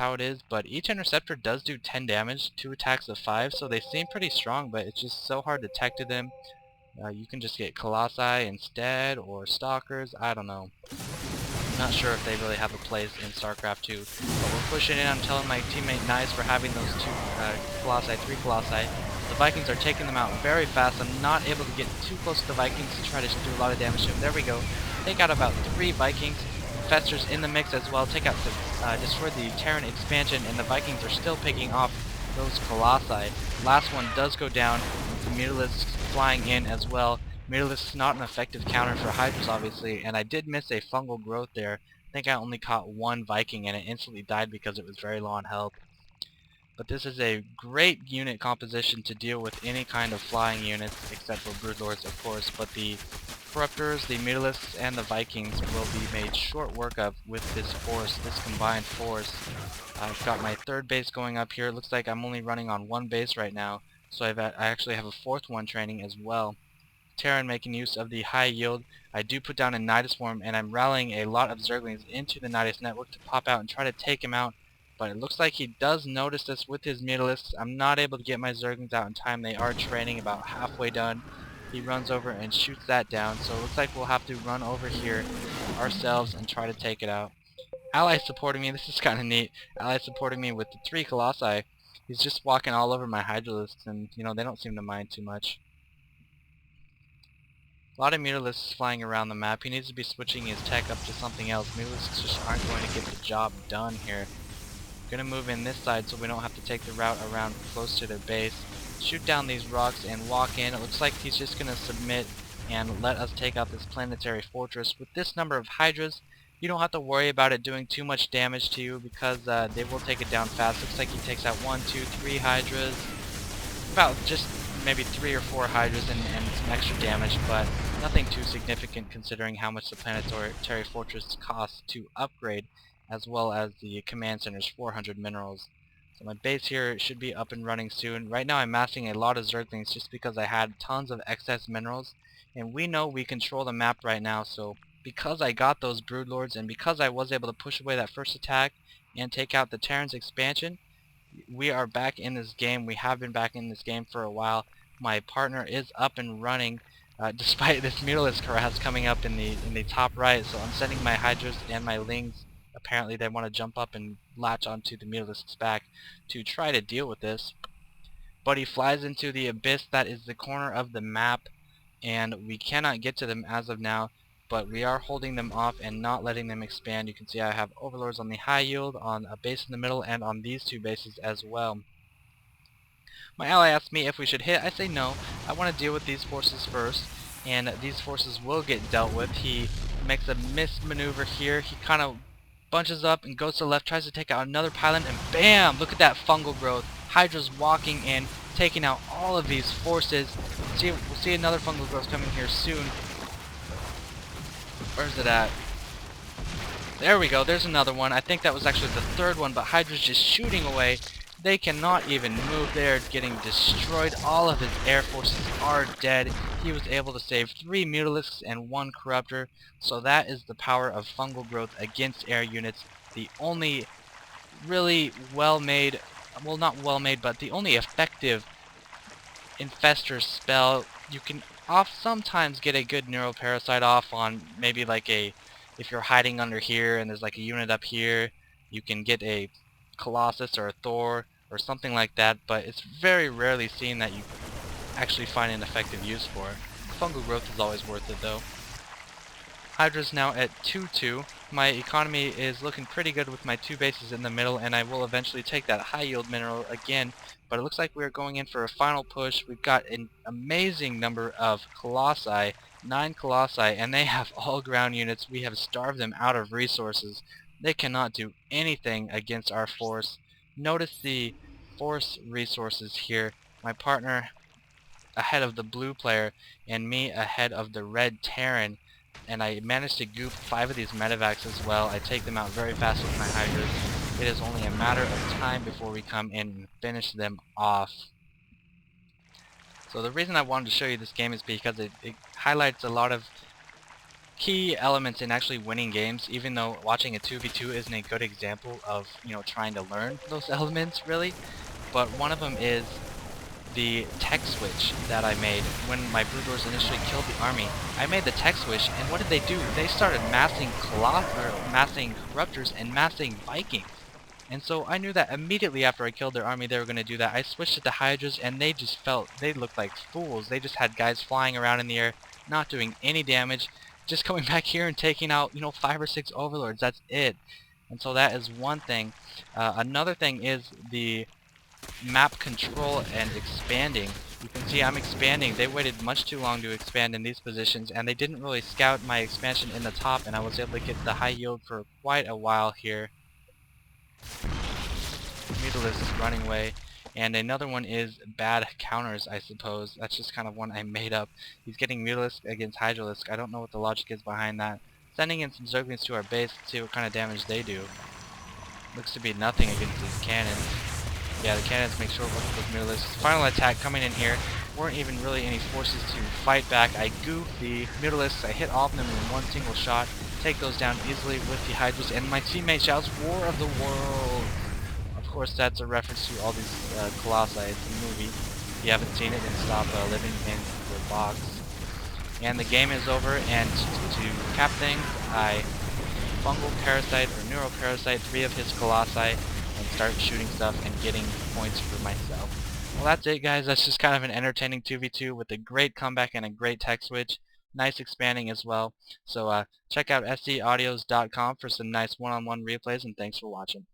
how it is, but each interceptor does do 10 damage, 2 attacks of 5, so they seem pretty strong, but it's just so hard to tech to them. You can just get Colossi instead, or Stalkers, I don't know. I'm not sure if they really have a place in StarCraft 2, but we're pushing in. I'm telling my teammate Nice for having those 2 Colossi, 3 Colossi. The Vikings are taking them out very fast. I'm not able to get too close to the Vikings to try to do a lot of damage to them. There we go. Take out about 3 Vikings. Infestors in the mix as well. Take out the, destroy the Terran expansion, and the Vikings are still picking off those Colossi. Last one does go down. The Mutalisks flying in as well. Mutalisks not an effective counter for Hydras, obviously, and I did miss a fungal growth there. I think I only caught 1 Viking, and it instantly died because it was very low on health. But this is a great unit composition to deal with any kind of flying units, except for Broodlords, of course. But the Corruptors, the Mutalisks, and the Vikings will be made short work of with this force, this combined force. I've got my 3rd base going up here. It looks like I'm only running on 1 base right now, so I actually have a 4th one training as well. Terran making use of the high yield. I do put down a Nidus Swarm, and I'm rallying a lot of Zerglings into the Nidus network to pop out and try to take him out. But it looks like he does notice this with his Mutalisks. I'm not able to get my Zerglings out in time. They are training about halfway done. He runs over and shoots that down. So it looks like we'll have to run over here ourselves and try to take it out. Ally supporting me. This is kind of neat. Ally supporting me with the 3 Colossi. He's just walking all over my Hydralisks, and you know, they don't seem to mind too much. A lot of Mutalisks flying around the map. He needs to be switching his tech up to something else. Mutalisks just aren't going to get the job done here. Gonna move in this side so we don't have to take the route around close to their base. Shoot down these rocks and walk in. It looks like he's just gonna submit and let us take out this planetary fortress. With this number of Hydras, you don't have to worry about it doing too much damage to you because they will take it down fast. Looks like he takes out 1, 2, 3 Hydras. About just maybe 3 or 4 Hydras and some extra damage, but nothing too significant considering how much the planetary fortress costs to upgrade, as well as the command center's 400 minerals. So my base here should be up and running soon. Right now I'm massing a lot of Zerglings just because I had tons of excess minerals, and we know we control the map right now, so because I got those Broodlords and because I was able to push away that first attack and take out the Terran's expansion, we are back in this game. We have been back in this game for a while. My partner is up and running despite this Mutalisk harass coming up in the top right, so I'm sending my Hydras and my Lings. Apparently they want to jump up and latch onto the Mutalisk's back to try to deal with this. But he flies into the abyss that is the corner of the map, and we cannot get to them as of now, but we are holding them off and not letting them expand. You can see I have Overlords on the high yield, on a base in the middle, and on these 2 bases as well. My ally asked me if we should hit. I say no. I want to deal with these forces first, and these forces will get dealt with. He makes a mismaneuver here. He kind of bunches up and goes to the left, tries to take out another pylon, and bam! Look at that fungal growth. Hydra's walking in, taking out all of these forces. We'll see another fungal growth coming here soon. Where's it at? There we go. There's another one. I think that was actually the 3rd one, but Hydra's just shooting away. They cannot even move. They're getting destroyed. All of his air forces are dead. He was able to save 3 Mutalisks and 1 Corruptor. So that is the power of fungal growth against air units. The only really well-made, well, not well-made, but the only effective infestor spell. You can sometimes get a good neuroparasite off on maybe like if you're hiding under here and there's like a unit up here, you can get a Colossus or a Thor or something like that, but it's very rarely seen that you actually find an effective use for it. Fungal growth is always worth it though. Hydra's now at 2-2. My economy is looking pretty good with my 2 bases in the middle, and I will eventually take that high yield mineral again, but it looks like we're going in for a final push. We've got an amazing number of Colossi, 9 Colossi, and they have all ground units. We have starved them out of resources. They cannot do anything against our force. Notice the force resources here. My partner ahead of the blue player and me ahead of the red Terran, and I managed to goop 5 of these medevacs as well. I take them out very fast with my Hydras. It is only a matter of time before we come in and finish them off. So the reason I wanted to show you this game is because it highlights a lot of key elements in actually winning games, even though watching a 2v2 isn't a good example of, trying to learn those elements really. But one of them is the tech switch that I made when my broodlords initially killed the army. I made the tech switch, and what did they do? They started massing corruptors and massing Vikings. And so I knew that immediately after I killed their army they were going to do that. I switched it to Hydras, and they looked like fools. They just had guys flying around in the air, not doing any damage, just coming back here and taking out, 5 or 6 overlords. That's it. And so that is one thing. Another thing is the map control and expanding. You can see I'm expanding. They waited much too long to expand in these positions, and they didn't really scout my expansion in the top, and I was able to get the high yield for quite a while here. Mutalisk is running away. And another one is bad counters, I suppose. That's just kind of one I made up. He's getting Mutalisk against Hydralisk. I don't know what the logic is behind that. Sending in some Zerglings to our base to see what kind of damage they do. Looks to be nothing against these cannons. Yeah, the cannons make short work of those Mutalisks. Final attack coming in here. Weren't even really any forces to fight back. I goofed the Mutalisks. I hit all of them in one single shot. Take those down easily with the Hydras. And my teammate shouts, "War of the Worlds!" Of course, that's a reference to all these Colossi. It's a movie. If you haven't seen it, then stop living in the box. And the game is over, and to cap things, I fungal parasite or neuroparasite 3 of his Colossi and start shooting stuff and getting points for myself. Well, that's it, guys. That's just kind of an entertaining 2v2 with a great comeback and a great tech switch. Nice expanding as well. So check out scaudios.com for some nice one-on-one replays, and thanks for watching.